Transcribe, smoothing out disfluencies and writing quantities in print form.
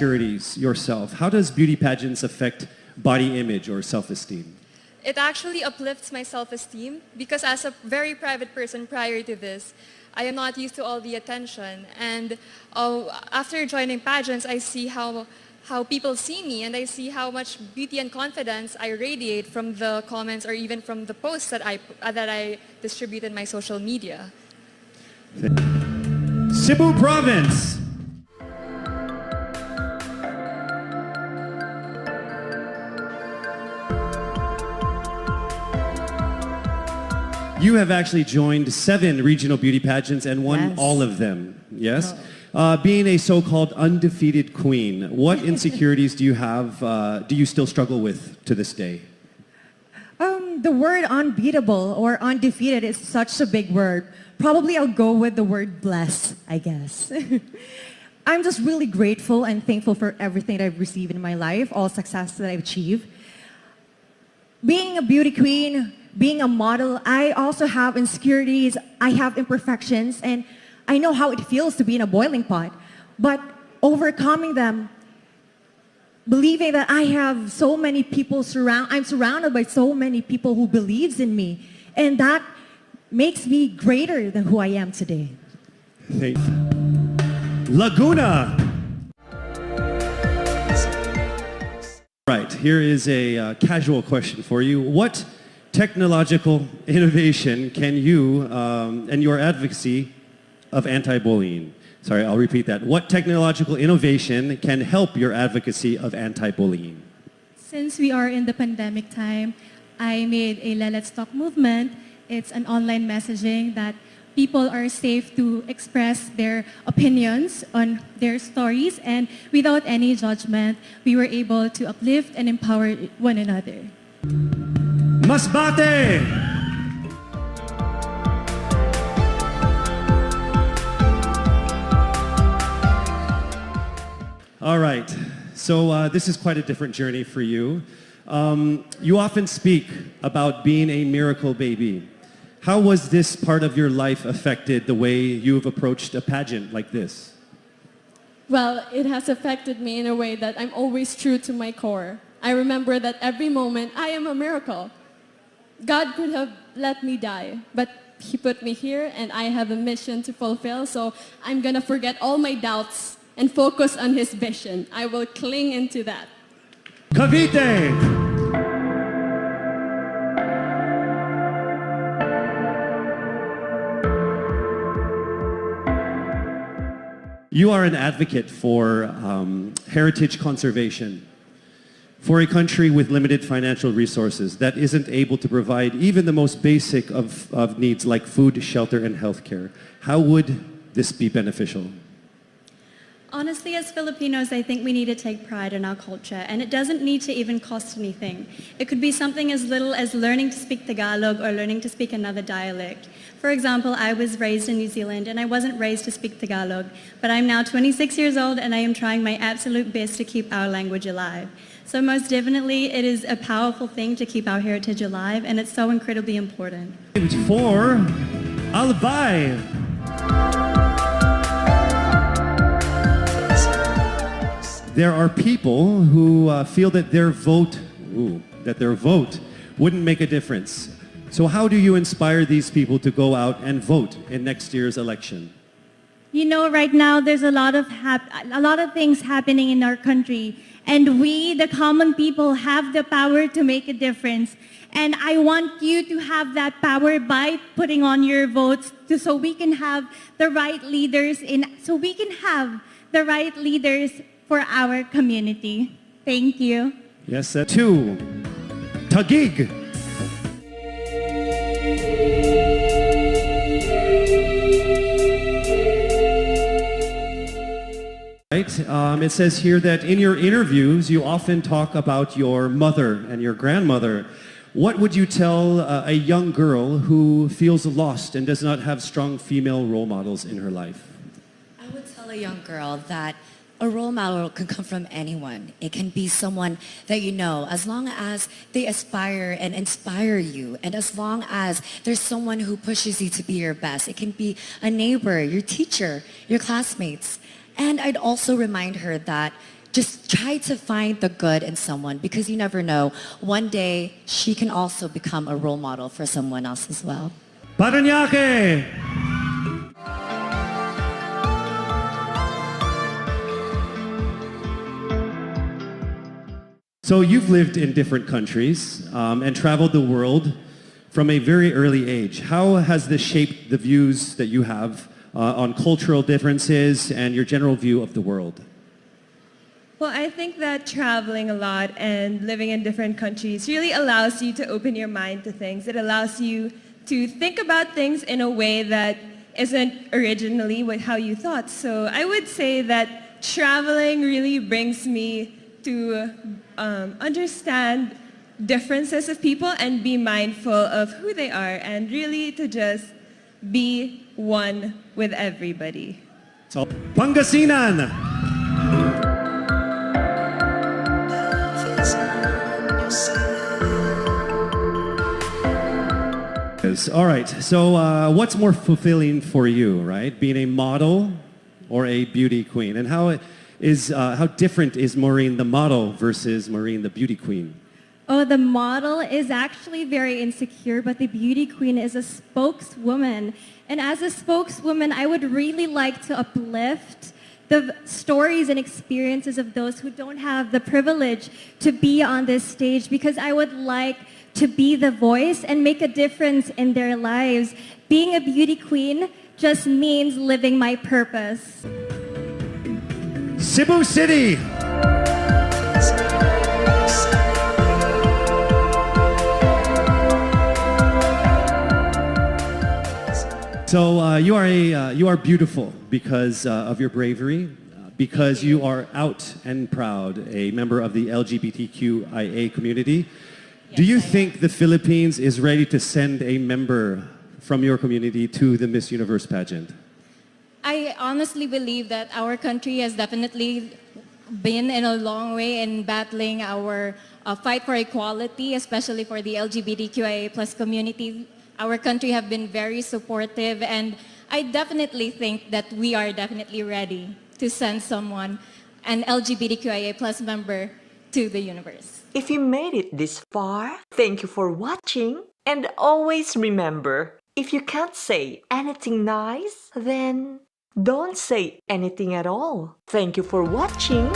insecurities yourself. How does beauty pageants affect body image or self-esteem? It actually uplifts my self-esteem because as a very private person prior to this, I am not used to all the attention. And after joining pageants, I see how people see me, and I see how much beauty and confidence I radiate from the comments or even from the posts that I distribute in my social media. Cebu Province. You have actually joined 7 regional beauty pageants and won all of them, yes? Being a so-called undefeated queen, what insecurities do you have, do you still struggle with to this day? The word unbeatable or undefeated is such a big word. Probably I'll go with the word blessed, I guess. I'm just really grateful and thankful for everything that I've received in my life, all success that I've achieved. Being a beauty queen, being a model, I also have insecurities, I have imperfections, and I know how it feels to be in a boiling pot. But overcoming them, believing that I have so many people I'm surrounded by so many people who believes in me, and that makes me greater than who I am today. Thank you. Laguna. Right, here is a casual question for you. What technological innovation can you and your advocacy of anti-bullying, sorry, I'll repeat that. What technological innovation can help your advocacy of anti-bullying? Since we are in the pandemic time, I made a Let's Talk movement. It's an online messaging that people are safe to express their opinions on their stories, and without any judgment, we were able to uplift and empower one another. Masbate! All right, so this is quite a different journey for you. You often speak about being a miracle baby. How was this part of your life affected the way you've approached a pageant like this? Well, it has affected me in a way that I'm always true to my core. I remember that every moment I am a miracle. God could have let me die, but He put me here and I have a mission to fulfill, so I'm gonna forget all my doubts and focus on His vision. I will cling into that. Cavite! You are an advocate for heritage conservation, for a country with limited financial resources that isn't able to provide even the most basic of needs like food, shelter, and healthcare. How would this be beneficial? Honestly, as Filipinos, I think we need to take pride in our culture, and it doesn't need to even cost anything. It could be something as little as learning to speak Tagalog or learning to speak another dialect. For example, I was raised in New Zealand, and I wasn't raised to speak Tagalog, but I'm now 26 years old, and I am trying my absolute best to keep our language alive. So most definitely, it is a powerful thing to keep our heritage alive, and it's so incredibly important. For Albay. There are people who feel that their vote wouldn't make a difference. So how do you inspire these people to go out and vote in next year's election? You know, right now there's a lot of things happening in our country, and we, the common people, have the power to make a difference. And I want you to have that power by putting on your votes so we can have the right leaders for our community. Thank you. Yes, 2. Taguig. Right. It says here that in your interviews, you often talk about your mother and your grandmother. What would you tell a young girl who feels lost and does not have strong female role models in her life? I would tell a young girl that a role model can come from anyone. It can be someone that you know, as long as they aspire and inspire you, and as long as there's someone who pushes you to be your best. It can be a neighbor, your teacher, your classmates. And I'd also remind her that just try to find the good in someone because you never know. One day, she can also become a role model for someone else as well. Parañaque! So you've lived in different countries and traveled the world from a very early age. How has this shaped the views that you have on cultural differences and your general view of the world? Well, I think that traveling a lot and living in different countries really allows you to open your mind to things. It allows you to think about things in a way that isn't originally how you thought. So I would say that traveling really brings me to understand differences of people and be mindful of who they are and really to just be one with everybody. So, Pangasinan! All right, so what's more fulfilling for you, right? Being a model or a beauty queen? And how different is Maureen the model versus Maureen the beauty queen? Oh, the model is actually very insecure, but the beauty queen is a spokeswoman. And as a spokeswoman, I would really like to uplift the stories and experiences of those who don't have the privilege to be on this stage because I would like to be the voice and make a difference in their lives. Being a beauty queen just means living my purpose. Cebu City! So you are beautiful because of your bravery, because you are out and proud, a member of the LGBTQIA community. Do you think the Philippines is ready to send a member from your community to the Miss Universe pageant? I honestly believe that our country has definitely been in a long way in battling our fight for equality, especially for the LGBTQIA plus community. Our country have been very supportive, and I definitely think that we are definitely ready to send someone, an LGBTQIA plus member, to the universe. If you made it this far, thank you for watching. And always remember, if you can't say anything nice, then don't say anything at all. Thank you for watching.